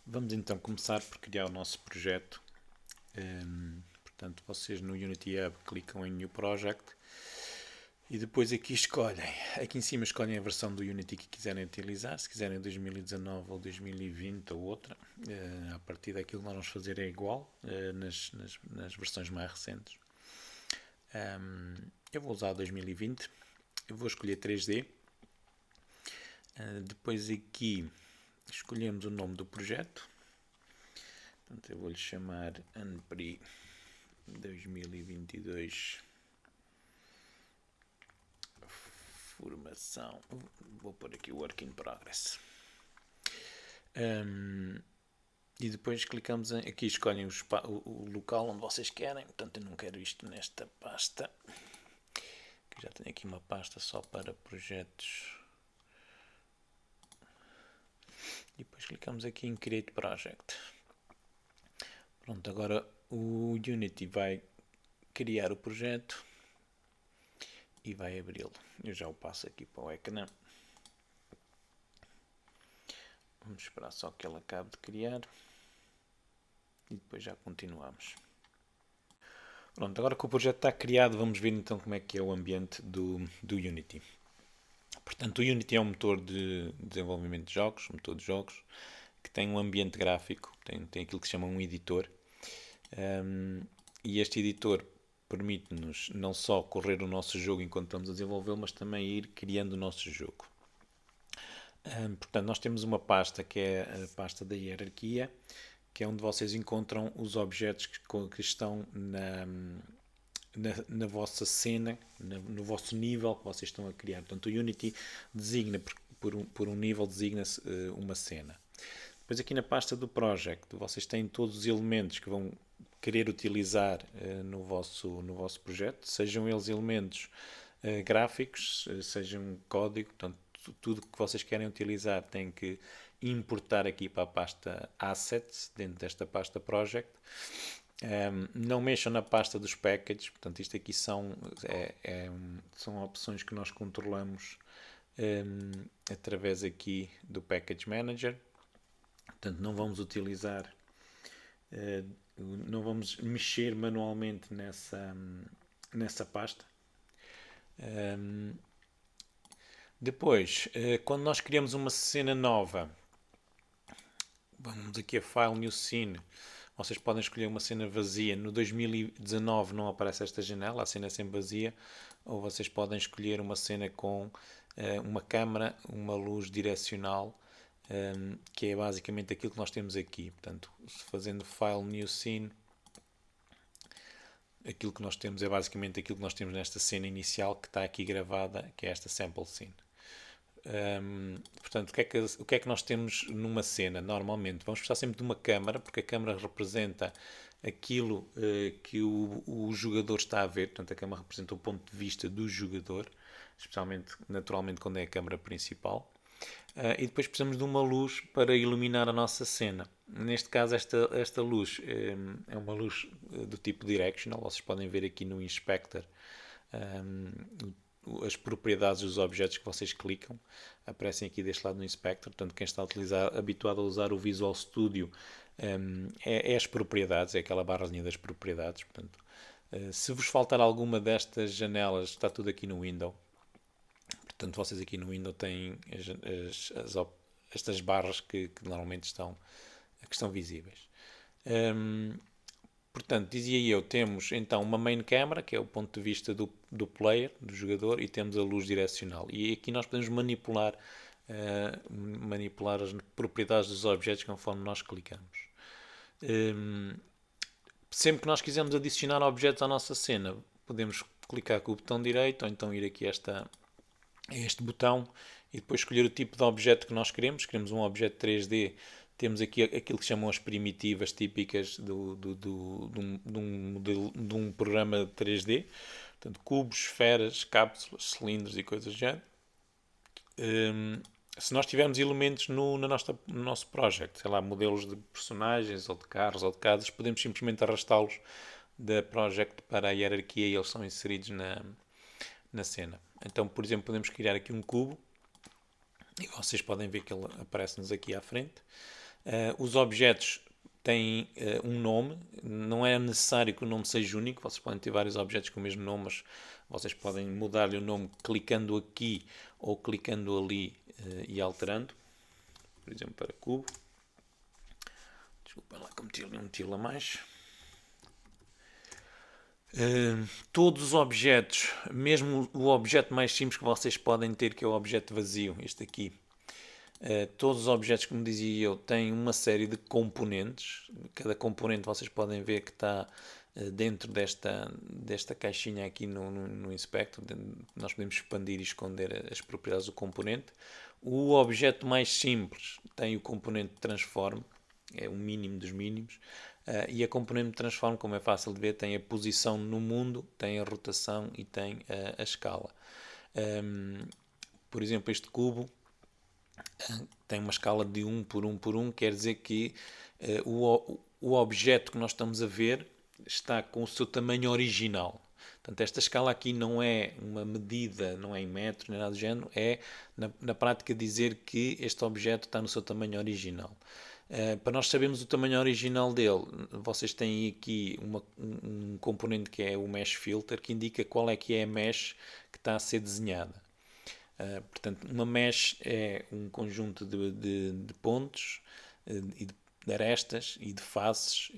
Vamos então começar por criar o nosso projeto. Portanto, vocês no Unity Hub clicam em New Project e depois aqui escolhem, aqui em cima escolhem a versão do Unity que quiserem utilizar, se quiserem 2019 ou 2020 ou outra. A partir daquilo que nós vamos fazer é igual nas versões mais recentes. Eu vou usar 2020, eu vou escolher 3D. Depois aqui escolhemos o nome do projeto. Portanto, eu vou-lhe chamar Anpri 2022 Formação. Vou pôr aqui o Work in Progress. E depois clicamos aqui, escolhem o local onde vocês querem. Portanto, eu não quero isto nesta pasta. Já tenho aqui uma pasta só para projetos. E depois clicamos aqui em Create Project. Pronto, agora o Unity vai criar o projeto e vai abri-lo. Eu já o passo aqui para o ecrã. Vamos esperar só que ele acabe de criar e depois já continuamos. Pronto, agora que o projeto está criado, vamos ver então como é que é o ambiente do Unity. Portanto, o Unity é um motor de desenvolvimento de jogos, que tem um ambiente gráfico, tem aquilo que se chama um editor. E este editor permite-nos não só correr o nosso jogo enquanto estamos a desenvolvê-lo, mas também ir criando o nosso jogo. Portanto, nós temos uma pasta que é a pasta da hierarquia, que é onde vocês encontram os objetos que estão na vossa cena, no vosso nível que vocês estão a criar. Portanto, o Unity designa, por um nível, designa-se uma cena. Depois aqui na pasta do Project, vocês têm todos os elementos que vão querer utilizar no vosso projeto, sejam eles elementos gráficos, sejam código, portanto, tudo que vocês querem utilizar tem que importar aqui para a pasta Assets, dentro desta pasta Project. Não mexam na pasta dos packages, portanto isto aqui são opções que nós controlamos através aqui do Package Manager. Portanto, não vamos utilizar, não vamos mexer manualmente nessa pasta. Depois, quando nós criamos uma cena nova, vamos aqui a File, New Scene, vocês podem escolher uma cena vazia. No 2019 não aparece esta janela, a cena é sempre vazia, ou vocês podem escolher uma cena com uma câmera, uma luz direcional, que é basicamente aquilo que nós temos aqui. Portanto, fazendo File, New Scene, aquilo que nós temos é basicamente aquilo que nós temos nesta cena inicial que está aqui gravada, que é esta Sample Scene. Portanto, o que é que nós temos numa cena? Normalmente vamos precisar sempre de uma câmara, porque a câmara representa aquilo que o jogador está a ver. Portanto, a câmara representa o ponto de vista do jogador, especialmente, naturalmente, quando é a câmara principal. E depois precisamos de uma luz para iluminar a nossa cena. Neste caso, esta luz é uma luz do tipo directional. Vocês podem ver aqui no Inspector as propriedades dos objetos que vocês clicam. Aparecem aqui deste lado no Inspector. Portanto, quem está habituado a usar o Visual Studio é as propriedades, é aquela barrazinha das propriedades. Portanto, se vos faltar alguma destas janelas, está tudo aqui no Window. Portanto, vocês aqui no Windows têm estas barras que normalmente estão visíveis. Portanto, dizia eu, temos então uma main camera, que é o ponto de vista do player, do jogador, e temos a luz direcional. E aqui nós podemos manipular as propriedades dos objetos conforme nós clicamos. Sempre que nós quisermos adicionar objetos à nossa cena, podemos clicar com o botão direito, ou então ir aqui a este botão e depois escolher o tipo de objeto que nós queremos. Queremos um objeto 3D, temos aqui aquilo que chamam as primitivas típicas de um programa 3D. Portanto, cubos, esferas, cápsulas, cilindros e coisas do género. Se nós tivermos elementos no nosso project, sei lá, modelos de personagens ou de carros ou de casas, podemos simplesmente arrastá-los da project para a hierarquia e eles são inseridos na cena. Então, por exemplo, podemos criar aqui um cubo e vocês podem ver que ele aparece-nos aqui à frente. Os objetos têm um nome, não é necessário que o nome seja único, vocês podem ter vários objetos com o mesmo nome, mas vocês podem mudar-lhe o nome clicando aqui ou clicando ali e alterando. Por exemplo, para cubo. Desculpem lá que eu meti ali um tiro a mais. Todos os objetos, mesmo o objeto mais simples que vocês podem ter, que é o objeto vazio, este aqui, todos os objetos, como dizia eu, têm uma série de componentes. Cada componente vocês podem ver que está dentro desta caixinha aqui no Inspector. Nós podemos expandir e esconder as propriedades do componente. O objeto mais simples tem o componente Transform, é o mínimo dos mínimos. E a componente Transform, como é fácil de ver, tem a posição no mundo, tem a rotação e tem a escala. Por exemplo, este cubo tem uma escala de 1 por 1 por 1, quer dizer que o objeto que nós estamos a ver está com o seu tamanho original. Portanto, esta escala aqui não é uma medida, não é em metros, nem nada do género, é na prática dizer que este objeto está no seu tamanho original. Para nós sabermos o tamanho original dele, vocês têm aqui um componente que é o Mesh Filter, que indica qual é que é a mesh que está a ser desenhada. Portanto, uma mesh é um conjunto de pontos e de arestas e de faces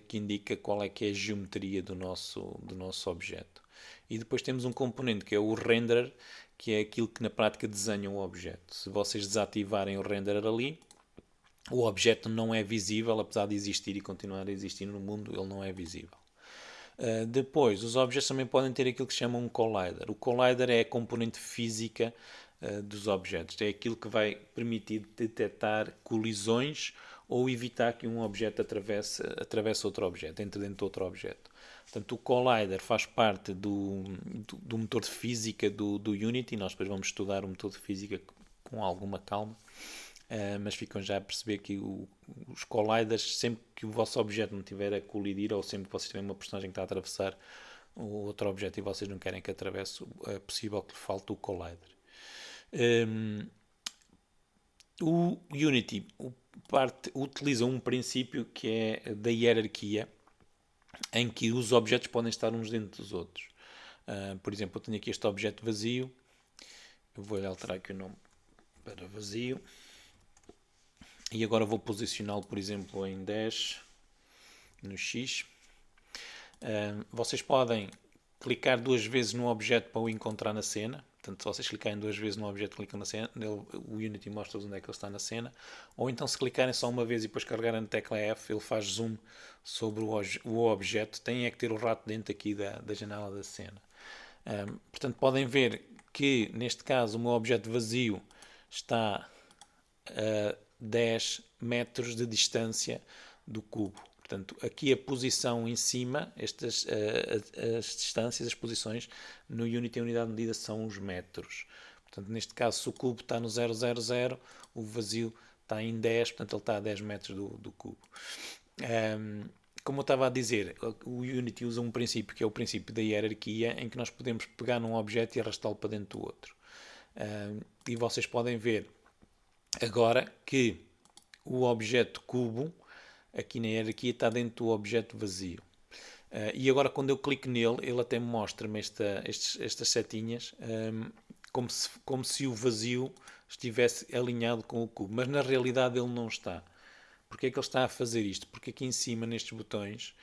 que indica qual é que é a geometria do nosso objeto. E depois temos um componente que é o renderer, que é aquilo que na prática desenha o objeto. Se vocês desativarem o renderer ali, o objeto não é visível, apesar de existir e continuar a existir no mundo, ele não é visível. Depois, os objetos também podem ter aquilo que se chama um collider. O collider é a componente física dos objetos. É aquilo que vai permitir detectar colisões ou evitar que um objeto atravesse outro objeto, entre dentro de outro objeto. Portanto, o collider faz parte do motor de física do Unity. Nós depois vamos estudar o motor de física com alguma calma. Mas ficam já a perceber que os colliders, sempre que o vosso objeto não estiver a colidir, ou sempre que vocês tiverem uma personagem que está a atravessar o outro objeto e vocês não querem que atravesse, é possível que lhe falte o collider. O Unity utiliza um princípio que é da hierarquia, em que os objetos podem estar uns dentro dos outros. Por exemplo, eu tenho aqui este objeto vazio, eu vou alterar aqui o nome para vazio. E agora vou posicioná-lo, por exemplo, em 10 no X. Vocês podem clicar duas vezes no objeto para o encontrar na cena. Portanto, se vocês clicarem duas vezes no objeto, clicam na cena, o Unity mostra-vos onde é que ele está na cena. Ou então, se clicarem só uma vez e depois carregarem na tecla F, ele faz zoom sobre o objeto. Tem é que ter o rato dentro aqui da janela da cena. Portanto, podem ver que, neste caso, o meu objeto vazio está a 10 metros de distância do cubo. Portanto, aqui a posição em cima, as distâncias, as posições, no Unity a unidade de medida são os metros. Portanto, neste caso, se o cubo está no 000, o vazio está em 10, portanto ele está a 10 metros do cubo. Como eu estava a dizer, o Unity usa um princípio que é o princípio da hierarquia, em que nós podemos pegar num objeto e arrastá-lo para dentro do outro. E vocês podem ver agora que o objeto cubo, aqui na hierarquia, está dentro do objeto vazio. E agora quando eu clico nele, ele até mostra-me estas setinhas, como se o vazio estivesse alinhado com o cubo. Mas na realidade ele não está. Porquê é que ele está a fazer isto? Porque aqui em cima, nestes botões,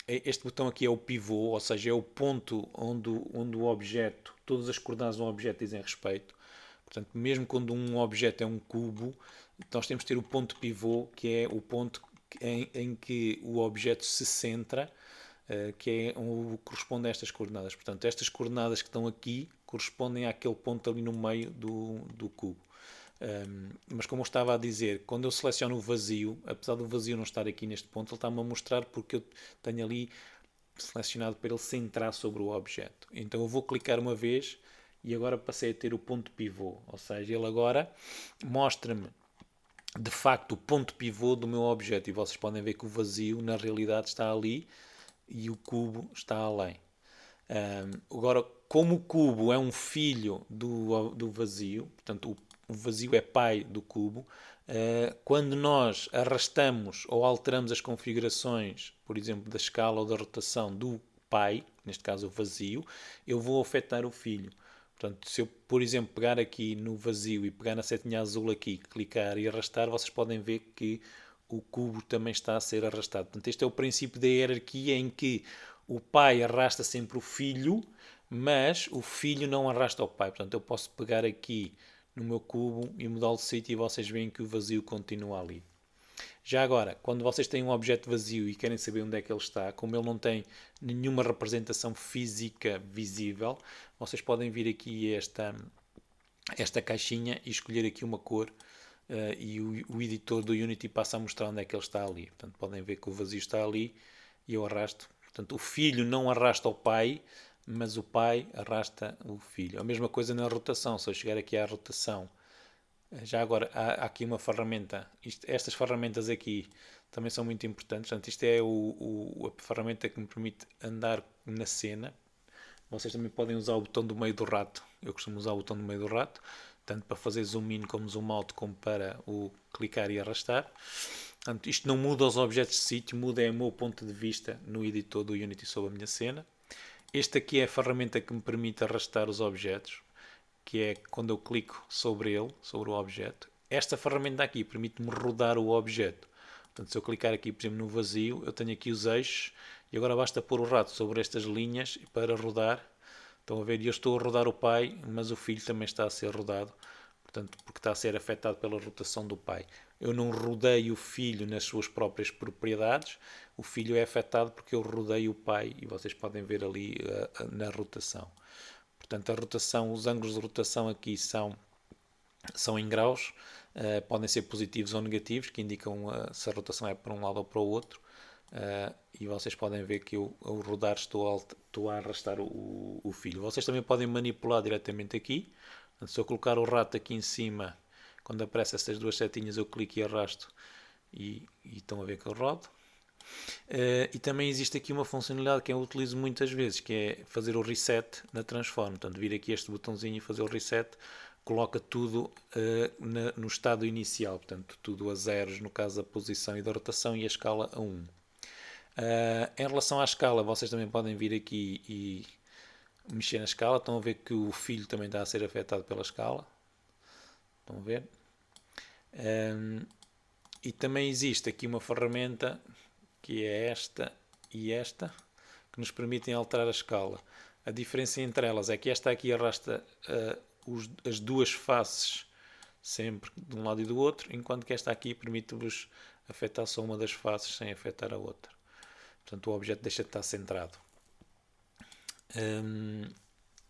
este botão aqui é o pivô, ou seja, é o ponto onde o objeto, todas as coordenadas do objeto dizem respeito. Portanto, mesmo quando um objeto é um cubo, nós temos de ter o ponto pivô, que é o ponto em que o objeto se centra, que é o que corresponde a estas coordenadas. Portanto, estas coordenadas que estão aqui correspondem àquele ponto ali no meio do cubo. Mas como eu estava a dizer, quando eu seleciono o vazio, apesar do vazio não estar aqui neste ponto, ele está-me a mostrar porque eu tenho ali selecionado para ele centrar sobre o objeto. Então eu vou clicar uma vez e agora passei a ter o ponto pivô, ou seja, ele agora mostra-me de facto o ponto pivô do meu objeto e vocês podem ver que o vazio na realidade está ali e o cubo está além. Agora, como o cubo é um filho do vazio, portanto o vazio é pai do cubo. Quando nós arrastamos ou alteramos as configurações, por exemplo, da escala ou da rotação do pai, neste caso o vazio, eu vou afetar o filho. Portanto, se eu, por exemplo, pegar aqui no vazio e pegar na setinha azul aqui, clicar e arrastar, vocês podem ver que o cubo também está a ser arrastado. Portanto, este é o princípio da hierarquia em que o pai arrasta sempre o filho, mas o filho não arrasta o pai. Portanto, eu posso pegar aqui no meu cubo e mudá-lo de sítio e vocês veem que o vazio continua ali. Já agora, quando vocês têm um objeto vazio e querem saber onde é que ele está, como ele não tem nenhuma representação física visível, vocês podem vir aqui a esta caixinha e escolher aqui uma cor e o editor do Unity passa a mostrar onde é que ele está ali. Portanto, podem ver que o vazio está ali e eu arrasto. Portanto, o filho não arrasta o pai, mas o pai arrasta o filho. A mesma coisa na rotação. Se eu chegar aqui à rotação, já agora há aqui uma ferramenta. Estas ferramentas aqui também são muito importantes. Portanto, isto é a ferramenta que me permite andar na cena. Vocês também podem usar o botão do meio do rato. Eu costumo usar o botão do meio do rato, tanto para fazer zoom in como zoom out, como para o clicar e arrastar. Portanto, isto não muda os objetos de sítio, muda é o meu ponto de vista no editor do Unity sobre a minha cena. Este aqui é a ferramenta que me permite arrastar os objetos, que é quando eu clico sobre ele, sobre o objeto. Esta ferramenta aqui permite-me rodar o objeto. Portanto, se eu clicar aqui, por exemplo, no vazio, eu tenho aqui os eixos e agora basta pôr o rato sobre estas linhas para rodar. Estão a ver? Eu estou a rodar o pai, mas o filho também está a ser rodado, portanto, porque está a ser afetado pela rotação do pai. Eu não rodeio o filho nas suas próprias propriedades, o filho é afetado porque eu rodeio o pai e vocês podem ver ali na rotação. Portanto, a rotação, os ângulos de rotação aqui são em graus, podem ser positivos ou negativos, que indicam se a rotação é para um lado ou para o outro. E vocês podem ver que eu, ao rodar, estou a arrastar o filho. Vocês também podem manipular diretamente aqui. Portanto, se eu colocar o rato aqui em cima, quando aparecem estas duas setinhas, eu clico e arrasto e estão a ver que eu rodo. E também existe aqui uma funcionalidade que eu utilizo muitas vezes, que é fazer o reset na transform. Portanto, vir aqui este botãozinho e fazer o reset, coloca tudo no estado inicial, portanto, tudo a zeros, no caso da posição e da rotação, e a escala a 1. Em relação à escala, vocês também podem vir aqui e mexer na escala. Estão a ver que o filho também está a ser afetado pela escala. Estão a ver? E também existe aqui uma ferramenta que é esta e esta, que nos permitem alterar a escala. A diferença entre elas é que esta aqui arrasta as duas faces sempre de um lado e do outro, enquanto que esta aqui permite-vos afetar só uma das faces sem afetar a outra. Portanto, o objeto deixa de estar centrado.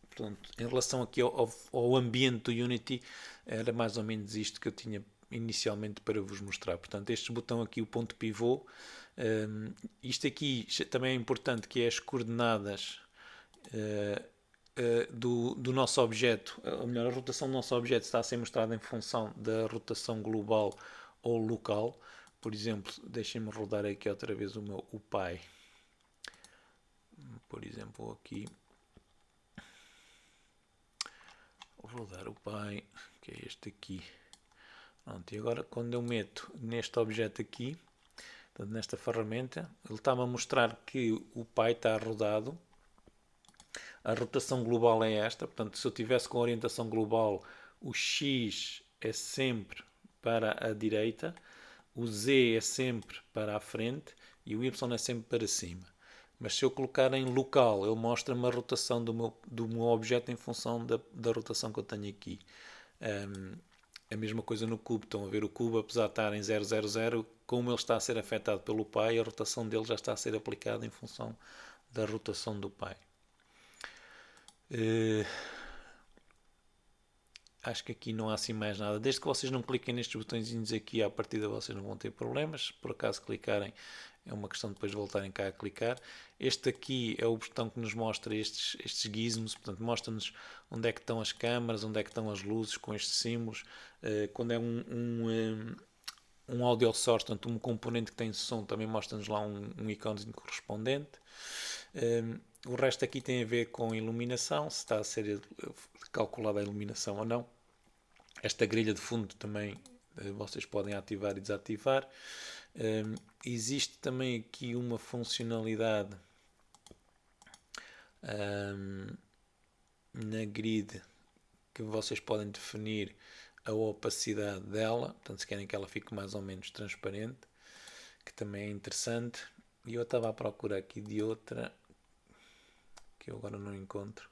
Portanto, em relação aqui ao ambiente do Unity, era mais ou menos isto que eu tinha inicialmente para vos mostrar. Portanto, este botão aqui, o ponto pivô, isto aqui também é importante, que é as coordenadas do nosso objeto, ou melhor, a rotação do nosso objeto está a ser mostrada em função da rotação global ou local. Por exemplo, deixem-me rodar aqui outra vez o pai. Por exemplo, aqui. Vou rodar o pai, que é este aqui. Pronto, e agora quando eu meto neste objeto aqui, portanto, nesta ferramenta, ele está-me a mostrar que o pai está rodado. A rotação global é esta, portanto, se eu tivesse com orientação global, o X é sempre para a direita, o Z é sempre para a frente e o Y é sempre para cima. Mas se eu colocar em local, ele mostra-me a rotação do meu objeto em função da rotação que eu tenho aqui. A mesma coisa no cubo. Estão a ver o cubo, apesar de estar em 000, como ele está a ser afetado pelo pai, a rotação dele já está a ser aplicada em função da rotação do pai. Acho que aqui não há assim mais nada. Desde que vocês não cliquem nestes botõezinhos aqui, à partida vocês não vão ter problemas. Se por acaso clicarem, é uma questão de depois de voltarem cá a clicar. Este aqui é o botão que nos mostra estes gizmos, portanto mostra-nos onde é que estão as câmaras, onde é que estão as luzes com estes símbolos. Quando é um audio source, portanto um componente que tem som, também mostra-nos lá um iconezinho correspondente. O resto aqui tem a ver com iluminação, se está a ser calculada a iluminação ou não. Esta grelha de fundo também vocês podem ativar e desativar. Existe também aqui uma funcionalidade na grid que vocês podem definir a opacidade dela, portanto, se querem que ela fique mais ou menos transparente, que também é interessante. E eu estava à procura aqui de outra que eu agora não encontro,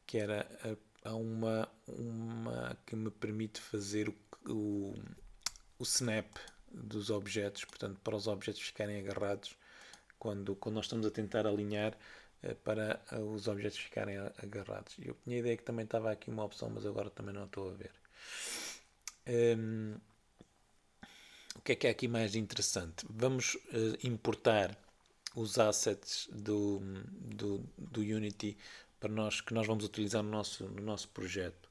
que era há uma que me permite fazer o snap dos objetos, portanto, para os objetos ficarem agarrados quando nós estamos a tentar alinhar para os objetos ficarem agarrados. Eu tinha a ideia que também estava aqui uma opção, mas agora também não estou a ver. O que é aqui mais interessante? Vamos importar os assets do Unity para nós, que nós vamos utilizar no nosso projeto.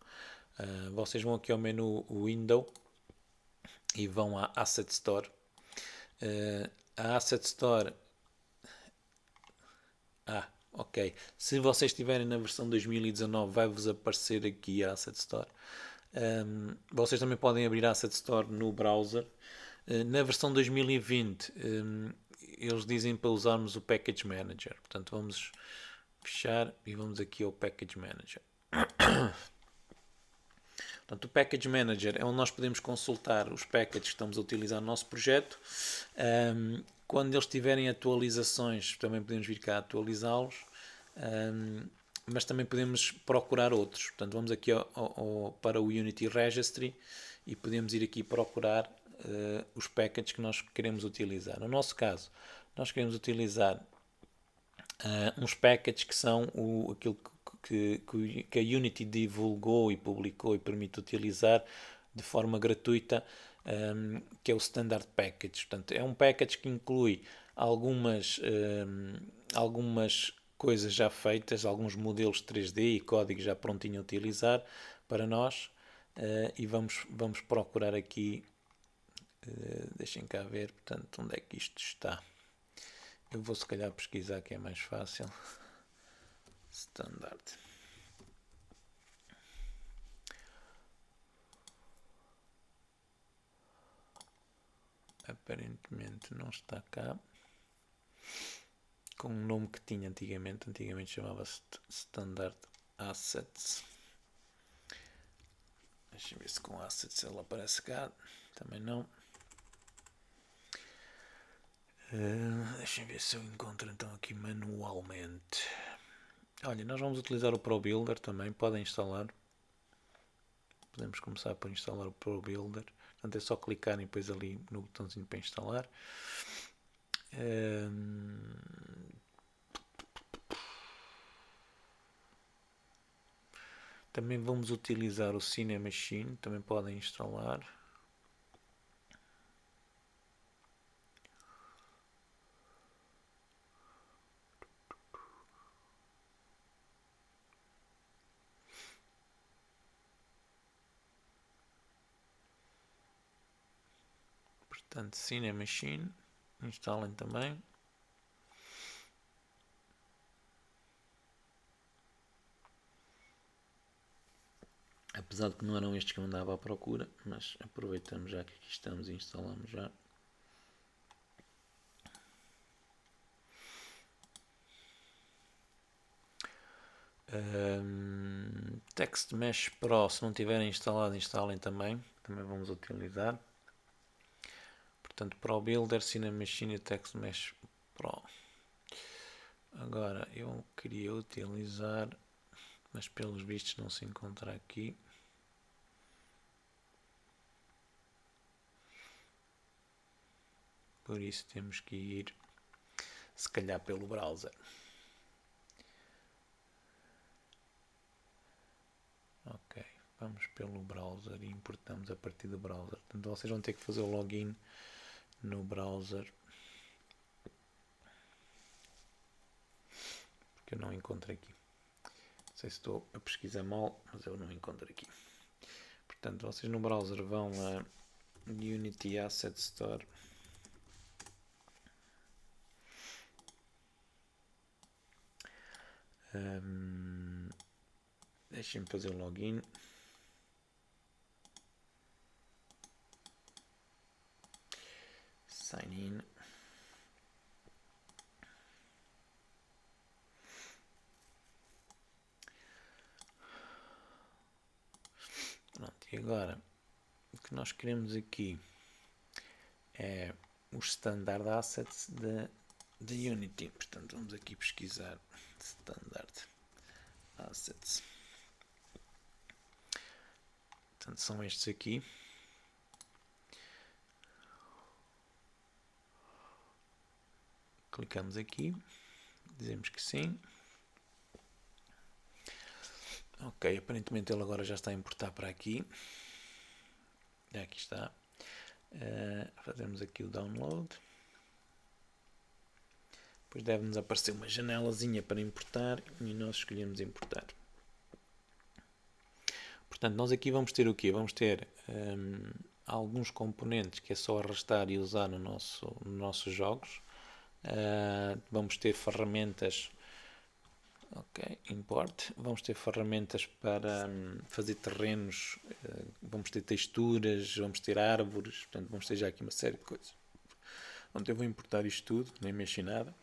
Vocês vão aqui ao menu Window e vão à Asset Store. A Asset Store. Ok. Se vocês estiverem na versão 2019, vai-vos aparecer aqui a Asset Store. Vocês também podem abrir a Asset Store no browser. Na versão 2020, eles dizem para usarmos o Package Manager. Portanto, vamos fechar e vamos aqui ao Package Manager. Portanto, o Package Manager é onde nós podemos consultar os packages que estamos a utilizar no nosso projeto. Quando eles tiverem atualizações, também podemos vir cá atualizá-los. Mas também podemos procurar outros. Portanto, vamos aqui para o Unity Registry e podemos ir aqui procurar os packages que nós queremos utilizar. No nosso caso, nós queremos utilizar uns packages que são aquilo que a Unity divulgou e publicou e permite utilizar de forma gratuita, que é o Standard Package. Portanto, é um package que inclui algumas coisas já feitas, alguns modelos 3D e código já prontinho a utilizar para nós. E vamos procurar aqui, deixem cá ver, portanto, onde é que isto está. Eu vou se calhar pesquisar que é mais fácil. Standard. Aparentemente não está cá. Com o nome que tinha antigamente. Antigamente chamava-se Standard Assets. Deixa eu ver se com Assets ele aparece cá. Também não. Deixa eu ver se eu encontro então aqui manualmente. Olha, nós vamos utilizar o ProBuilder também. Podem instalar. Podemos começar por instalar o ProBuilder. Portanto, é só clicar e depois ali no botãozinho para instalar. Também vamos utilizar o Cinemachine. Também podem instalar. Portanto, Cinemachine, instalem também. Apesar de que não eram estes que eu andava à procura, mas aproveitamos já que aqui estamos e instalamos já. Text Mesh Pro, se não tiverem instalado, instalem também. Também vamos utilizar. Portanto, ProBuilder, Cinemachine e Text Mesh Pro. Agora, eu queria utilizar, mas pelos vistos não se encontra aqui. Por isso temos que ir, se calhar, pelo browser. Ok, vamos pelo browser e importamos a partir do browser. Portanto, vocês vão ter que fazer o login no browser. Porque eu não encontro aqui. Não sei se estou a pesquisar mal, mas eu não encontro aqui. Portanto, vocês no browser vão a Unity Asset Store. Deixem-me fazer o login. sign in. Pronto, e agora o que nós queremos aqui é os standard assets da Unity. Portanto, vamos aqui pesquisar standard assets. Portanto, são estes aqui. Clicamos aqui, dizemos que sim. Ok, aparentemente ele agora já está a importar para aqui. Aqui está. Fazemos aqui o download. Depois deve-nos aparecer uma janelazinha para importar e nós escolhemos importar. Portanto, nós aqui vamos ter o quê? Vamos ter alguns componentes que é só arrastar e usar nos nossos jogos. Vamos ter ferramentas, ok, import, vamos ter ferramentas para fazer terrenos, vamos ter texturas, vamos ter árvores, portanto vamos ter já aqui uma série de coisas. Então eu vou importar isto tudo, nem mexi nada.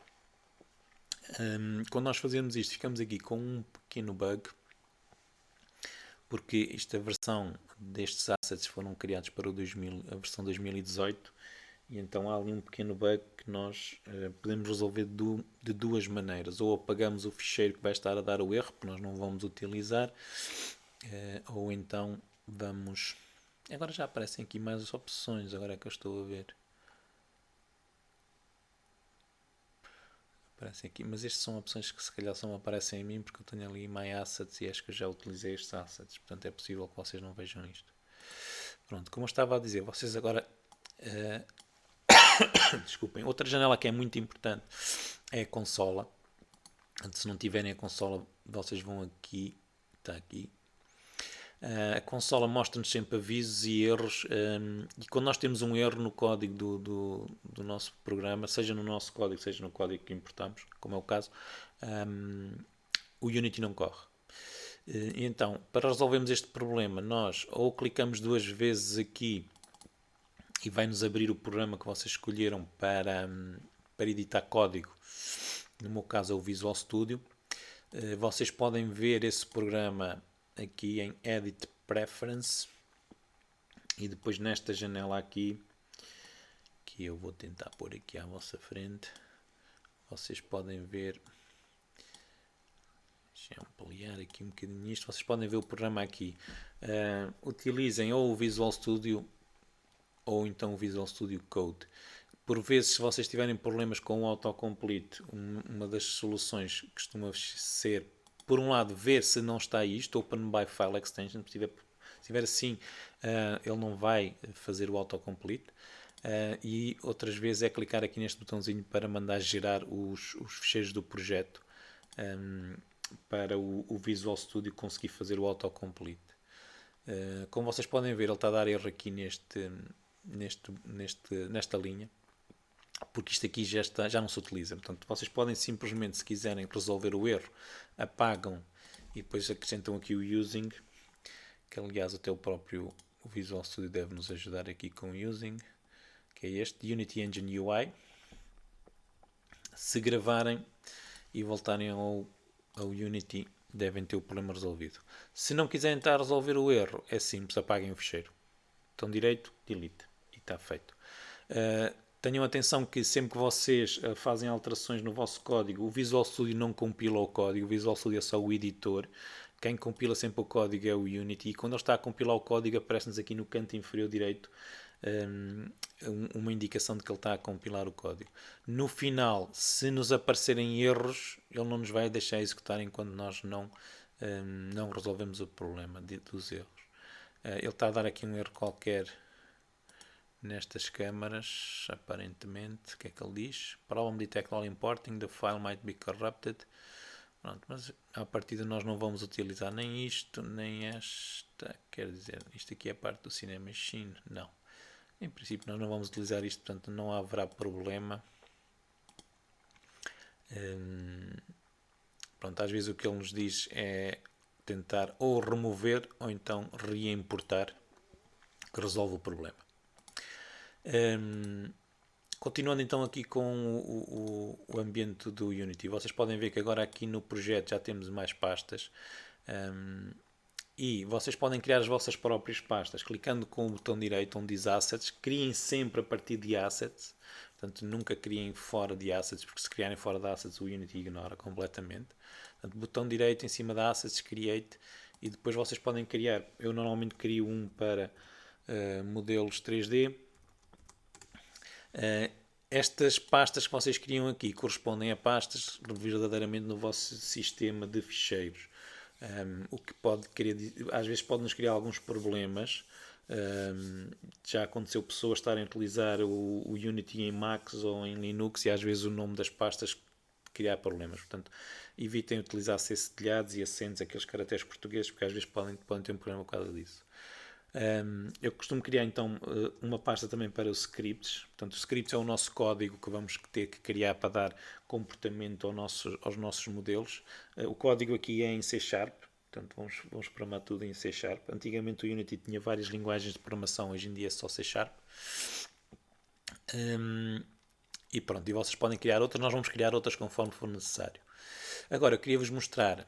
Quando nós fazemos isto, ficamos aqui com um pequeno bug, porque a versão destes assets foram criados para a versão 2018, e então há ali um pequeno bug que nós podemos resolver de duas maneiras. Ou apagamos o ficheiro que vai estar a dar o erro, que nós não vamos utilizar, ou então vamos... Agora já aparecem aqui mais opções, agora é que eu estou a ver. Aparecem aqui, mas estas são opções que se calhar só me aparecem a mim, porque eu tenho ali My Assets e acho que eu já utilizei estes assets, portanto é possível que vocês não vejam isto. Pronto, como eu estava a dizer, vocês agora... Desculpem, outra janela que é muito importante é a consola. Se não tiverem a consola, vocês vão aqui, está aqui. A consola mostra-nos sempre avisos e erros, e quando nós temos um erro no código do nosso programa, seja no nosso código, seja no código que importamos, como é o caso, o Unity não corre. Então, para resolvermos este problema, nós ou clicamos duas vezes aqui e vai-nos abrir o programa que vocês escolheram para editar código. No meu caso é o Visual Studio. Vocês podem ver esse programa aqui em Edit Preference e depois nesta janela aqui, que eu vou tentar pôr aqui à vossa frente, vocês podem ver, deixa eu ampliar aqui um bocadinho isto, vocês podem ver o programa aqui. Utilizem ou o Visual Studio ou então o Visual Studio Code. Por vezes, se vocês tiverem problemas com o autocomplete, uma das soluções costuma ser, por um lado, ver se não está isto, Open by File Extension. Se estiver assim, ele não vai fazer o autocomplete. E outras vezes é clicar aqui neste botãozinho para mandar gerar os ficheiros do projeto para o Visual Studio conseguir fazer o autocomplete. Como vocês podem ver, ele está a dar erro aqui nesta linha, porque isto aqui já não se utiliza. Portanto, vocês podem simplesmente, se quiserem resolver o erro, apagam e depois acrescentam aqui o using, que aliás até o próprio Visual Studio deve nos ajudar aqui com o using, que é este, Unity Engine UI. Se gravarem e voltarem ao Unity, devem ter o problema resolvido. Se não quiserem estar a resolver o erro, é simples, apaguem o ficheiro. Botão direito, delete, e está feito. Tenham atenção que sempre que vocês fazem alterações no vosso código, o Visual Studio não compila o código, o Visual Studio é só o editor. Quem compila sempre o código é o Unity, e quando ele está a compilar o código, aparece-nos aqui no canto inferior direito uma indicação de que ele está a compilar o código. No final, se nos aparecerem erros, ele não nos vai deixar executar enquanto nós não resolvemos o problema dos erros. Ele está a dar aqui um erro qualquer nestas câmaras, aparentemente. O que é que ele diz? Problem detect while importing, the file might be corrupted. Pronto, mas à partida nós não vamos utilizar nem isto, nem esta. Quer dizer, isto aqui é parte do Cinema Machine? Não. Em princípio nós não vamos utilizar isto, portanto não haverá problema. Pronto, às vezes o que ele nos diz é tentar ou remover ou então reimportar, que resolve o problema. Continuando então aqui com o ambiente do Unity, vocês podem ver que agora aqui no projeto já temos mais pastas. E vocês podem criar as vossas próprias pastas, clicando com o botão direito onde diz Assets, criem sempre a partir de Assets, portanto nunca criem fora de Assets, porque se criarem fora de Assets o Unity ignora completamente. Portanto, botão direito em cima da Assets, Create, e depois vocês podem criar, eu normalmente crio um para modelos 3D. Estas pastas que vocês criam aqui correspondem a pastas verdadeiramente no vosso sistema de ficheiros. O que pode querer, às vezes pode-nos criar alguns problemas. Já aconteceu pessoas estarem a utilizar o Unity em Macs ou em Linux e às vezes o nome das pastas criar problemas. Portanto, evitem utilizar C cedilhados e acentos, aqueles caracteres portugueses, porque às vezes podem ter um problema por causa disso. Eu costumo criar então uma pasta também para os scripts. Portanto, o script é o nosso código que vamos ter que criar para dar comportamento aos nossos modelos. O código aqui é em C Sharp, portanto vamos programar tudo em C Sharp. Antigamente o Unity tinha várias linguagens de programação, hoje em dia é só C Sharp. E pronto, e vocês podem criar outras, nós vamos criar outras conforme for necessário. Agora, eu queria-vos mostrar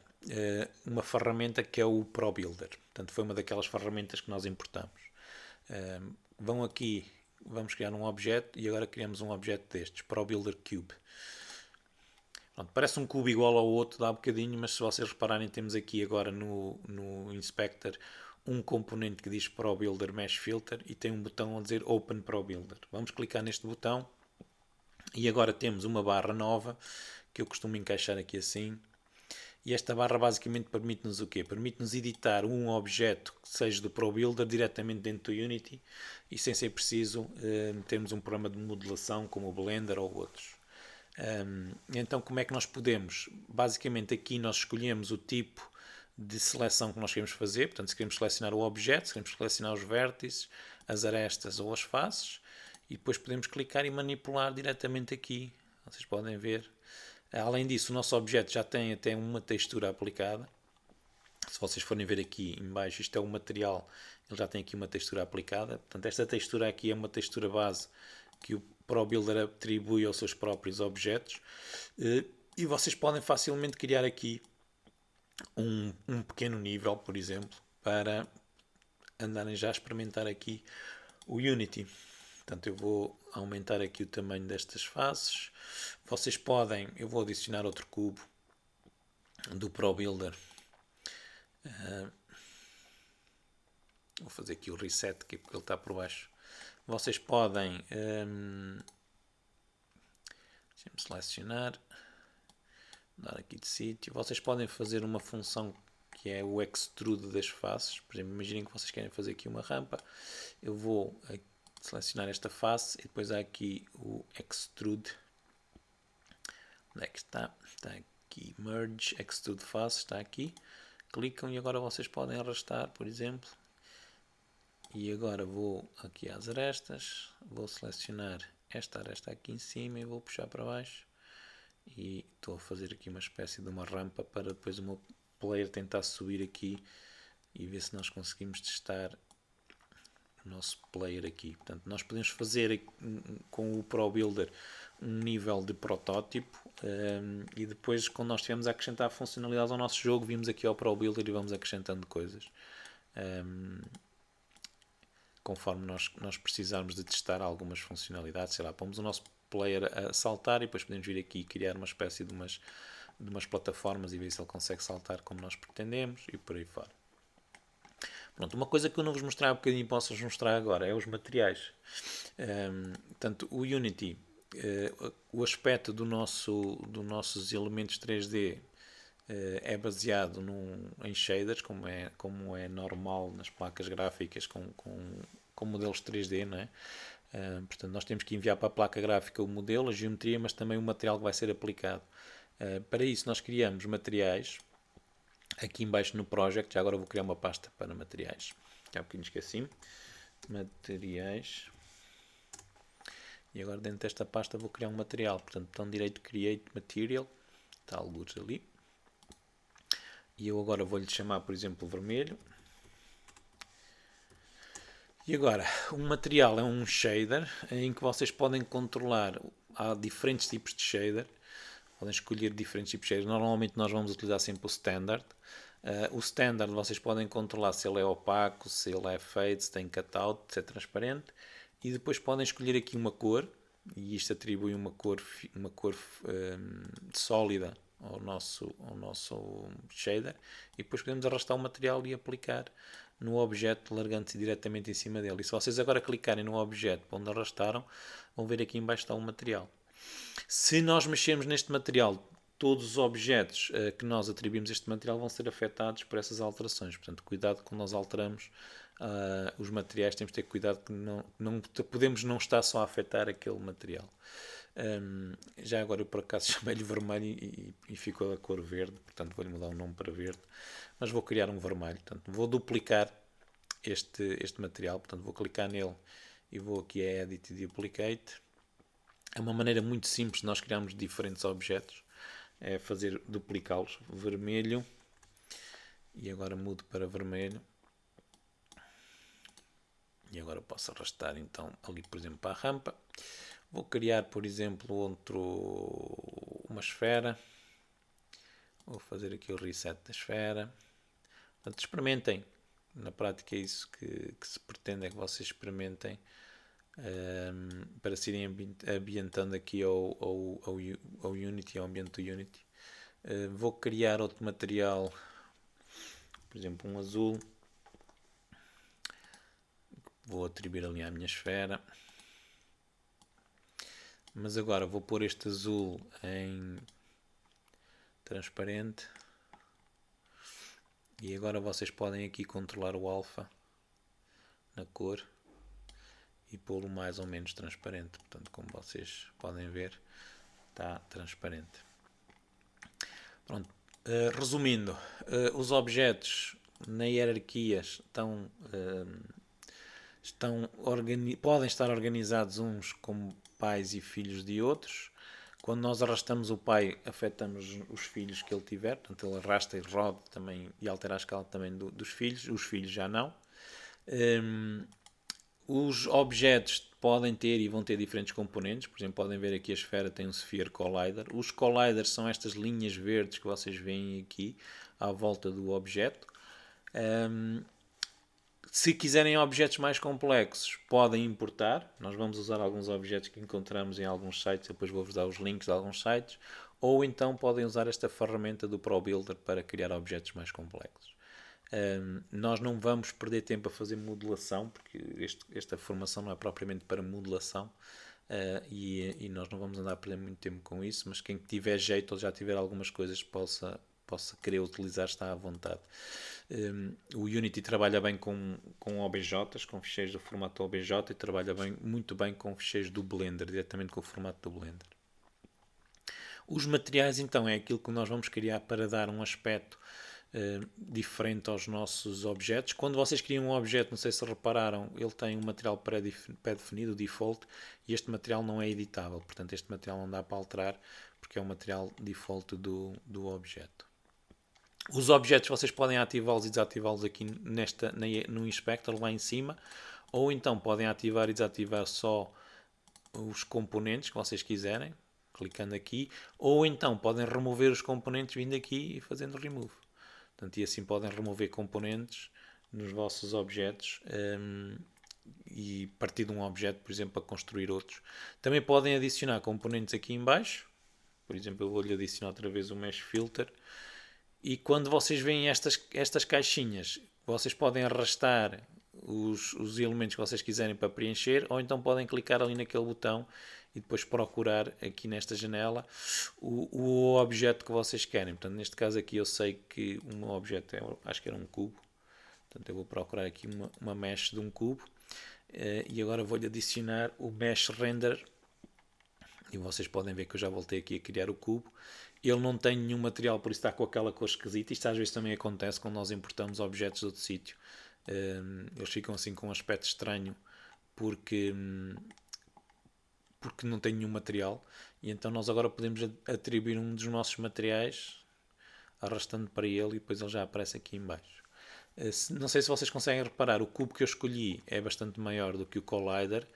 uma ferramenta que é o ProBuilder. Portanto, foi uma daquelas ferramentas que nós importamos. Vão aqui, vamos criar um objeto e agora criamos um objeto destes, ProBuilder Cube. Pronto, parece um cubo igual ao outro, dá um bocadinho, mas se vocês repararem, temos aqui agora no Inspector um componente que diz ProBuilder Mesh Filter e tem um botão a dizer Open ProBuilder. Vamos clicar neste botão e agora temos uma barra nova que eu costumo encaixar aqui assim. E esta barra basicamente permite-nos o quê? Permite-nos editar um objeto que seja do ProBuilder diretamente dentro do Unity e sem ser preciso termos um programa de modelação como o Blender ou outros. Então como é que nós podemos? Basicamente aqui nós escolhemos o tipo de seleção que nós queremos fazer, portanto se queremos selecionar o objeto, se queremos selecionar os vértices, as arestas ou as faces e depois podemos clicar e manipular diretamente aqui. Vocês podem ver. Além disso, o nosso objeto já tem até uma textura aplicada. Se vocês forem ver aqui em baixo, isto é o material, ele já tem aqui uma textura aplicada. Portanto, esta textura aqui é uma textura base que o ProBuilder atribui aos seus próprios objetos. E vocês podem facilmente criar aqui um pequeno nível, por exemplo, para andarem já a experimentar aqui o Unity. Portanto, eu vou aumentar aqui o tamanho destas faces. Vocês podem, eu vou adicionar outro cubo do ProBuilder. Vou fazer aqui o reset, aqui porque ele está por baixo. Vocês podem, deixem-me selecionar, mudar aqui de sítio. Vocês podem fazer uma função que é o extrude das faces. Por exemplo, imaginem que vocês querem fazer aqui uma rampa. Eu vou selecionar esta face e depois há aqui o extrude. Onde é que está? Está aqui, merge, extrude face, está aqui. Clicam e agora vocês podem arrastar, por exemplo. E agora vou aqui às arestas, vou selecionar esta aresta aqui em cima e vou puxar para baixo. E estou a fazer aqui uma espécie de uma rampa para depois o meu player tentar subir aqui e ver se nós conseguimos testar o nosso player aqui. Portanto, nós podemos fazer com o ProBuilder um nível de protótipo e depois, quando nós estivermos a acrescentar funcionalidades ao nosso jogo, vimos aqui ao ProBuilder e vamos acrescentando coisas conforme nós precisarmos de testar algumas funcionalidades. Sei lá, pomos o nosso player a saltar e depois podemos vir aqui e criar uma espécie de umas plataformas e ver se ele consegue saltar como nós pretendemos e por aí fora. Pronto, uma coisa que eu não vos mostrei há bocadinho e posso-vos mostrar agora é os materiais. Portanto, o Unity, o aspecto dos nossos elementos 3D é baseado em shaders, como é normal nas placas gráficas com modelos 3D, não é? Portanto, nós temos que enviar para a placa gráfica o modelo, a geometria, mas também o material que vai ser aplicado. Para isso, nós criamos materiais. Aqui embaixo no Project, já agora vou criar uma pasta para materiais. Já há um bocadinho esqueci-me. Materiais. E agora dentro desta pasta vou criar um material. Portanto, botão direito Create Material. Está alguns ali. E eu agora vou-lhe chamar, por exemplo, vermelho. E agora, um material é um shader em que vocês podem controlar, há diferentes tipos de shader, podem escolher diferentes tipos de shader. Normalmente nós vamos utilizar sempre o standard. O standard vocês podem controlar se ele é opaco, se ele é fade, se tem cutout, se é transparente. E depois podem escolher aqui uma cor, e isto atribui uma cor sólida ao nosso shader. E depois podemos arrastar o material e aplicar no objeto, largando-se diretamente em cima dele. E se vocês agora clicarem no objeto para onde arrastaram, vão ver aqui em baixo está o material. Se nós mexermos neste material, todos os objetos que nós atribuímos a este material vão ser afetados por essas alterações. Portanto, cuidado quando nós alteramos os materiais, temos de ter cuidado que não podemos não estar só a afetar aquele material. Já agora eu por acaso chamei-lhe vermelho e ficou a cor verde, portanto vou-lhe mudar o nome para verde, mas vou criar um vermelho, portanto vou duplicar este material, portanto vou clicar nele e vou aqui a Edit e Duplicate. É uma maneira muito simples de nós criarmos diferentes objetos, é fazer duplicá-los, vermelho, e agora mudo para vermelho, e agora posso arrastar então ali por exemplo para a rampa. Vou criar por exemplo uma esfera, vou fazer aqui o reset da esfera. Portanto, experimentem, na prática é isso que se pretende, é que vocês experimentem para se irem ambientando aqui ao Unity, ao ambiente do Unity. Vou criar outro material, por exemplo um azul, vou atribuir ali à minha esfera, mas agora vou pôr este azul em transparente, e agora vocês podem aqui controlar o alfa na cor e pô-lo mais ou menos transparente. Portanto, como vocês podem ver, está transparente. Pronto. Resumindo, os objetos na hierarquia podem estar organizados uns como pais e filhos de outros. Quando nós arrastamos o pai, afetamos os filhos que ele tiver, portanto ele arrasta e roda também e altera a escala também dos filhos, os filhos já não. Os objetos podem ter e vão ter diferentes componentes, por exemplo, podem ver aqui a esfera tem um Sphere Collider. Os colliders são estas linhas verdes que vocês veem aqui à volta do objeto. Se quiserem objetos mais complexos, podem importar. Nós vamos usar alguns objetos que encontramos em alguns sites, depois vou-vos dar os links de alguns sites. Ou então podem usar esta ferramenta do ProBuilder para criar objetos mais complexos. Nós não vamos perder tempo a fazer modelação, porque esta formação não é propriamente para modelação, e nós não vamos andar a perder muito tempo com isso, mas quem tiver jeito ou já tiver algumas coisas possa querer utilizar, está à vontade. O Unity trabalha bem com OBJs, com ficheiros do formato OBJ, e trabalha muito bem com ficheiros do Blender, diretamente com o formato do Blender. Os materiais então é aquilo que nós vamos criar para dar um aspecto diferente aos nossos objetos. Quando vocês criam um objeto, não sei se repararam, ele tem um material pré-definido, default, e este material não é editável, portanto este material não dá para alterar porque é o material default do objeto. Os objetos vocês podem ativá-los e desativá-los aqui no Inspector lá em cima, ou então podem ativar e desativar só os componentes que vocês quiserem, clicando aqui, ou então podem remover os componentes vindo aqui e fazendo remove. Portanto, e assim podem remover componentes nos vossos objetos e partir de um objeto, por exemplo, para construir outros. Também podem adicionar componentes aqui em baixo. Por exemplo, eu vou-lhe adicionar outra vez o Mesh Filter. E quando vocês veem estas caixinhas, vocês podem arrastar os elementos que vocês quiserem para preencher, ou então podem clicar ali naquele botão e depois procurar aqui nesta janela o objeto que vocês querem. Portanto, neste caso aqui eu sei que o meu objeto acho que era um cubo. Portanto, eu vou procurar aqui uma mesh de um cubo e agora vou-lhe adicionar o Mesh Render. E vocês podem ver que eu já voltei aqui a criar o cubo. Ele não tem nenhum material, por isso está com aquela cor esquisita. Isto às vezes também acontece quando nós importamos objetos de outro sítio. Eles ficam assim com um aspecto estranho porque não tem nenhum material. E então nós agora podemos atribuir um dos nossos materiais arrastando para ele e depois ele já aparece aqui em baixo. Não sei se vocês conseguem reparar, o cubo que eu escolhi é bastante maior do que o Collider.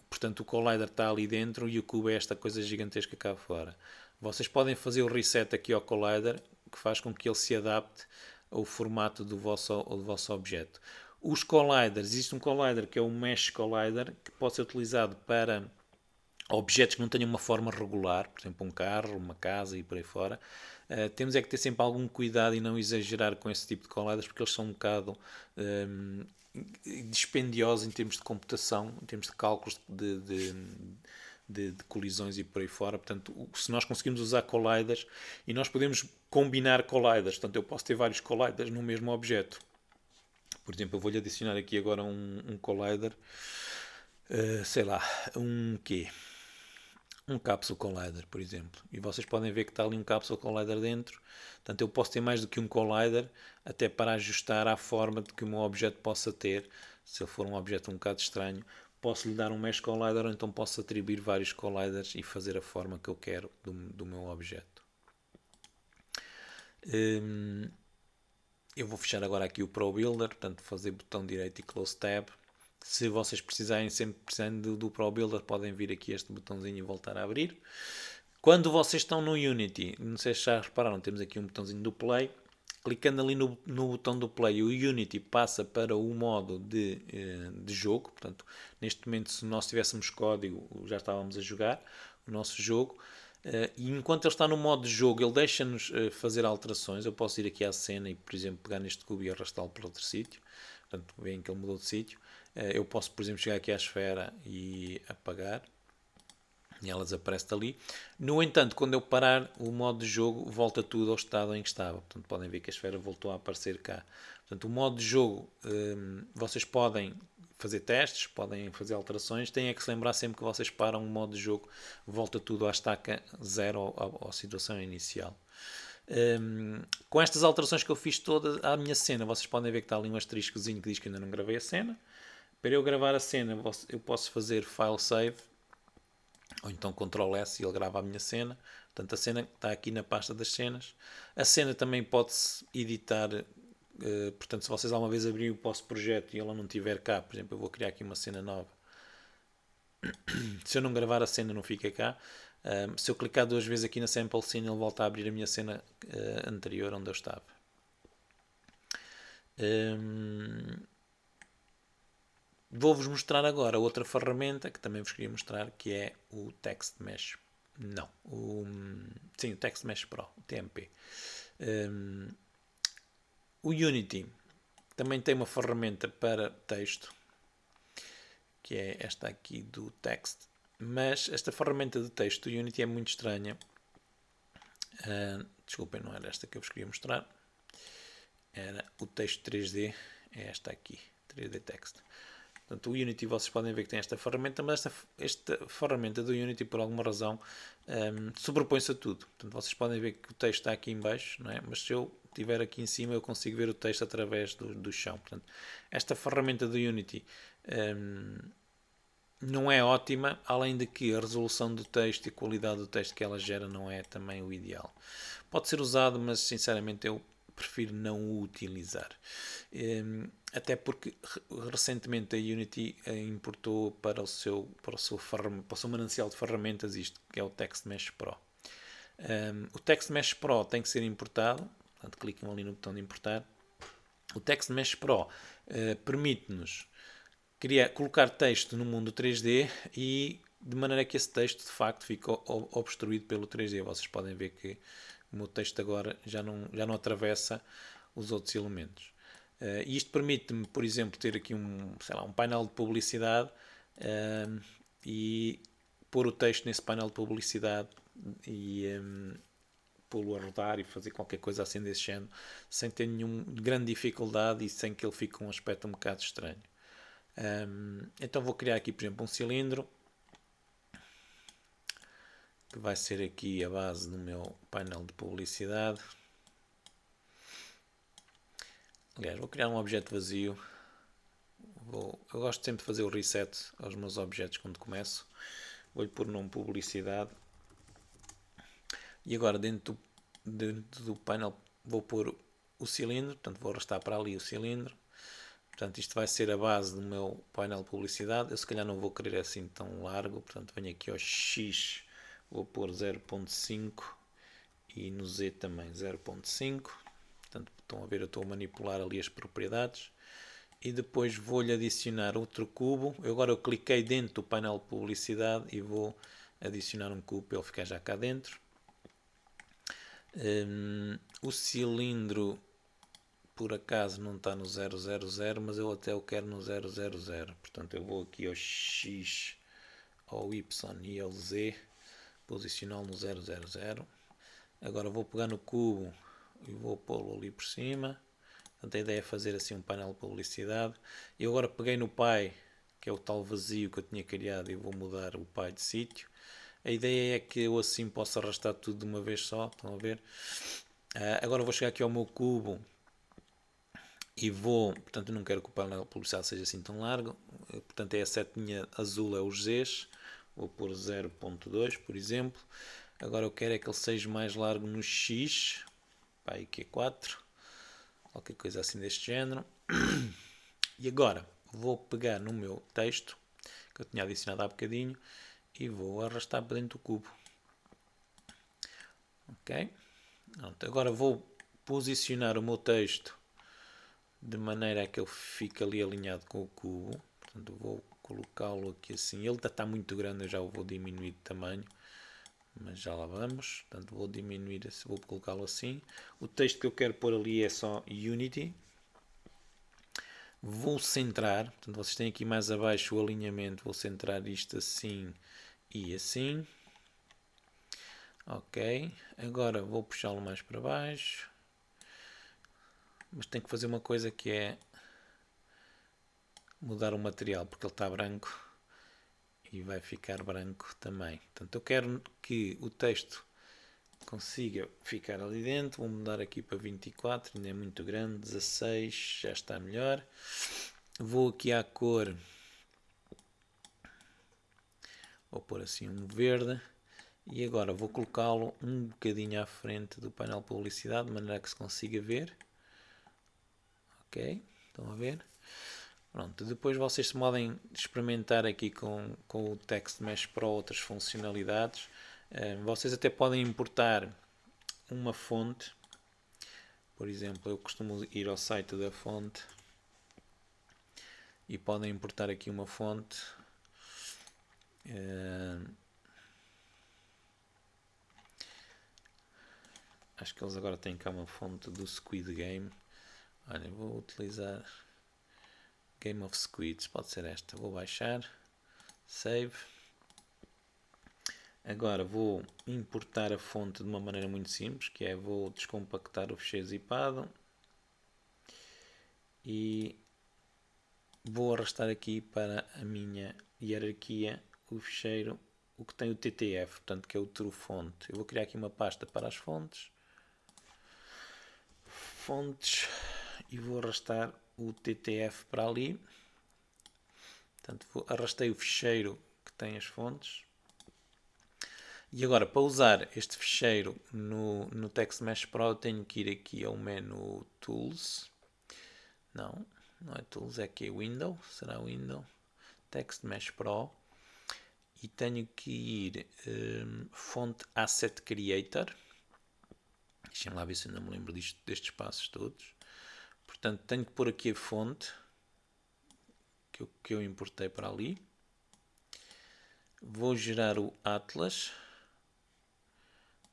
Portanto, o Collider está ali dentro e o cubo é esta coisa gigantesca cá fora. Vocês podem fazer o reset aqui ao Collider, que faz com que ele se adapte ao formato do vosso objeto. Os Colliders, existe um Collider que é o Mesh Collider, que pode ser utilizado para objetos que não tenham uma forma regular, por exemplo um carro, uma casa e por aí fora. Temos é que ter sempre algum cuidado e não exagerar com esse tipo de coladas, porque eles são um bocado dispendiosos em termos de computação, em termos de cálculos de colisões e por aí fora. Portanto, se nós conseguimos usar colliders, e nós podemos combinar colliders, portanto eu posso ter vários colliders no mesmo objeto. Por exemplo, eu vou-lhe adicionar aqui agora um collider, sei lá, um quê? Um Capsule Collider, por exemplo. E vocês podem ver que está ali um Capsule Collider dentro. Portanto, eu posso ter mais do que um Collider, até para ajustar à forma de que o meu objeto possa ter. Se ele for um objeto um bocado estranho, posso lhe dar um Mesh Collider, ou então posso atribuir vários Colliders e fazer a forma que eu quero do meu objeto. Eu vou fechar agora aqui o Pro Builder, portanto fazer botão direito e Close Tab. Se vocês precisarem, sempre precisando do Pro Builder, podem vir aqui este botãozinho e voltar a abrir. Quando vocês estão no Unity, não sei se já repararam, temos aqui um botãozinho do Play. Clicando ali no botão do Play, o Unity passa para o modo de jogo. Portanto, neste momento, se nós tivéssemos código, já estávamos a jogar o nosso jogo. E enquanto ele está no modo de jogo, ele deixa-nos fazer alterações. Eu posso ir aqui à cena e, por exemplo, pegar neste cubo e arrastá-lo para outro sítio. Portanto, veem que ele mudou de sítio. Eu posso, por exemplo, chegar aqui à esfera e apagar. E ela desaparece dali. No entanto, quando eu parar o modo de jogo, volta tudo ao estado em que estava. Portanto, podem ver que a esfera voltou a aparecer cá. Portanto, o modo de jogo, vocês podem fazer testes, podem fazer alterações. Têm é que se lembrar sempre que vocês param o modo de jogo, volta tudo à estaca zero, à situação inicial. Com estas alterações que eu fiz todas à minha cena, vocês podem ver que está ali um asteriscozinho que diz que ainda não gravei a cena. Para eu gravar a cena, eu posso fazer File Save, ou então Ctrl S e ele grava a minha cena. Portanto, a cena está aqui na pasta das cenas. A cena também pode-se editar. Portanto, se vocês alguma vez abrirem o vosso projeto e ela não estiver cá, por exemplo, eu vou criar aqui uma cena nova. Se eu não gravar a cena, não fica cá. Se eu clicar duas vezes aqui na Sample Scene, ele volta a abrir a minha cena anterior onde eu estava. Vou-vos mostrar agora outra ferramenta que também vos queria mostrar, que é o Text Mesh. Não, sim, o Text Mesh Pro, o TMP. O Unity também tem uma ferramenta para texto, que é esta aqui do Text. Mas esta ferramenta de texto do Unity é muito estranha. Desculpem, não era esta que eu vos queria mostrar. Era o texto 3D, é esta aqui, 3D Text. Portanto, o Unity, vocês podem ver que tem esta ferramenta, mas esta ferramenta do Unity, por alguma razão, sobrepõe-se a tudo. Portanto, vocês podem ver que o texto está aqui em baixo, não é? Mas se eu estiver aqui em cima, eu consigo ver o texto através do chão. Portanto, esta ferramenta do Unity não é ótima, além de que a resolução do texto e a qualidade do texto que ela gera não é também o ideal. Pode ser usado, mas sinceramente eu prefiro não o utilizar. Até porque recentemente a Unity importou para o seu manancial de ferramentas isto, que é o Text Mesh Pro. O Text Mesh Pro tem que ser importado, portanto cliquem ali no botão de importar. O Text Mesh Pro permite-nos colocar texto no mundo 3D e de maneira que esse texto de facto fica obstruído pelo 3D. Vocês podem ver que o meu texto agora já não atravessa os outros elementos. Isto permite-me, por exemplo, ter aqui um painel de publicidade e pôr o texto nesse painel de publicidade e pô-lo a rodar e fazer qualquer coisa assim desse género, sem ter nenhuma grande dificuldade e sem que ele fique com um aspecto um bocado estranho. Então vou criar aqui, por exemplo, um cilindro que vai ser aqui a base do meu painel de publicidade. Aliás, vou criar um objeto vazio. Eu gosto sempre de fazer o reset aos meus objetos quando começo. Vou-lhe pôr o nome publicidade. E agora dentro do painel vou pôr o cilindro, portanto vou arrastar para ali o cilindro. Portanto, isto vai ser a base do meu painel de publicidade. Eu se calhar não vou querer assim tão largo, portanto venho aqui ao X, vou pôr 0.5 e no Z também 0.5. Portanto, estão a ver, eu estou a manipular ali as propriedades. E depois vou-lhe adicionar outro cubo. Agora eu cliquei dentro do painel de publicidade e vou adicionar um cubo para ele ficar já cá dentro. O cilindro por acaso não está no 000, mas eu até o quero no 000. Portanto eu vou aqui ao X, ao Y e ao Z, posicioná-lo no 000. Agora vou pegar no cubo e vou pô-lo ali por cima. Portanto, a ideia é fazer assim um painel de publicidade. Eu agora peguei no Pi, que é o tal vazio que eu tinha criado, e vou mudar o Pi de sítio. A ideia é que eu assim possa arrastar tudo de uma vez só, estão a ver? Agora vou chegar aqui ao meu cubo e vou, portanto eu não quero que o painel de publicidade seja assim tão largo, portanto é a setinha azul, é os Zs, vou pôr 0.2 por exemplo. Agora eu quero é que ele seja mais largo no X, aí que é 4, qualquer coisa assim deste género. E agora vou pegar no meu texto, que eu tinha adicionado há bocadinho, e vou arrastar para dentro do cubo. Ok? Pronto, agora vou posicionar o meu texto de maneira a que ele fique ali alinhado com o cubo. Portanto, vou colocá-lo aqui assim. Ele está muito grande, eu já o vou diminuir de tamanho, mas já lá vamos. Portanto, vou diminuir, vou colocá-lo assim. O texto que eu quero pôr ali é só Unity. Vou centrar, portanto, vocês têm aqui mais abaixo o alinhamento. Vou centrar isto assim e assim. Ok, agora vou puxá-lo mais para baixo. Mas tenho que fazer uma coisa que é mudar o material, porque ele está branco e vai ficar branco também. Portanto, eu quero que o texto consiga ficar ali dentro. Vou mudar aqui para 24, ainda é muito grande. 16, já está melhor. Vou aqui à cor, vou pôr assim um verde. E agora vou colocá-lo um bocadinho à frente do painel de publicidade, de maneira que se consiga ver. Ok, estão a ver? Pronto, depois vocês podem experimentar aqui com o Text Mesh Pro outras funcionalidades. Vocês até podem importar uma fonte. Por exemplo, eu costumo ir ao site da fonte e podem importar aqui uma fonte. Acho que eles agora têm cá uma fonte do Squid Game. Olha, vou utilizar Game of Squids, pode ser esta. Vou baixar, save. Agora vou importar a fonte de uma maneira muito simples, que é vou descompactar o ficheiro zipado e vou arrastar aqui para a minha hierarquia o ficheiro, o que tem o TTF, portanto que é o True Font. Eu vou criar aqui uma pasta para as fontes e vou arrastar o TTF para ali. Portanto, arrastei o ficheiro que tem as fontes. E agora, para usar este ficheiro no Text Mesh Pro, eu tenho que ir aqui ao menu Tools. Não é Tools, é aqui Window. Será Window. Text Mesh Pro. E tenho que ir Font Asset Creator. Deixem-me lá ver se eu não me lembro destes passos todos. Portanto, tenho que pôr aqui a fonte que eu importei para ali. Vou gerar o Atlas.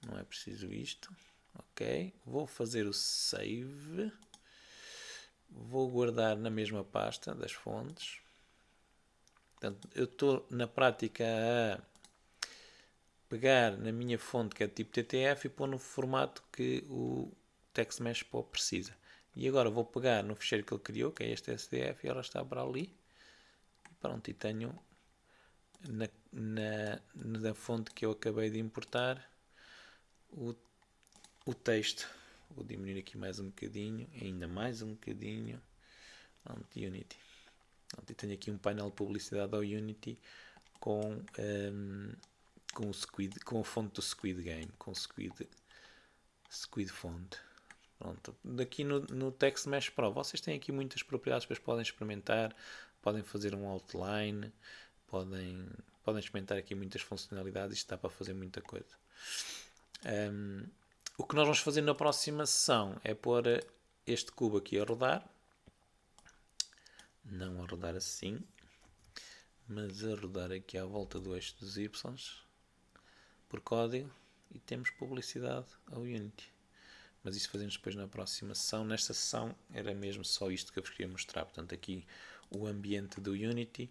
Não é preciso isto. Ok. Vou fazer o save. Vou guardar na mesma pasta das fontes. Portanto, eu estou na prática a pegar na minha fonte que é de tipo TTF e pôr no formato que o Text Mesh Pro precisa. E agora vou pegar no ficheiro que ele criou, que é este SDF, e ela está para ali. Pronto, e tenho na fonte que eu acabei de importar o texto. Vou diminuir aqui mais um bocadinho, ainda mais um bocadinho. Pronto, Unity. Pronto, e tenho aqui um painel de publicidade ao Unity com a fonte do Squid Game, com Squid Font. Pronto. Daqui no Text Mesh Pro, vocês têm aqui muitas propriedades que podem experimentar, podem fazer um outline, podem experimentar aqui muitas funcionalidades, isto dá para fazer muita coisa. O que nós vamos fazer na próxima sessão é pôr este cubo aqui a rodar, não a rodar assim, mas a rodar aqui à volta do eixo dos Y, por código, e temos publicidade ao Unity. Mas isso fazemos depois na próxima sessão. Nesta sessão era mesmo só isto que eu vos queria mostrar. Portanto, aqui o ambiente do Unity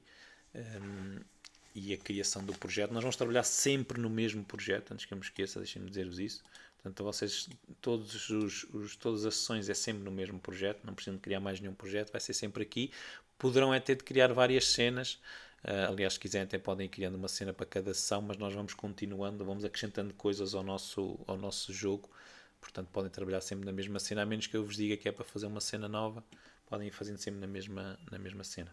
e a criação do projeto. Nós vamos trabalhar sempre no mesmo projeto, antes que eu me esqueça, deixem-me dizer-vos isso. Portanto, vocês, todas as sessões é sempre no mesmo projeto, não precisam de criar mais nenhum projeto, vai ser sempre aqui. Poderão até de criar várias cenas, aliás, se quiserem até podem ir criando uma cena para cada sessão, mas nós vamos continuando, vamos acrescentando coisas ao nosso jogo. Portanto, podem trabalhar sempre na mesma cena, a menos que eu vos diga que é para fazer uma cena nova, podem ir fazendo sempre na mesma cena.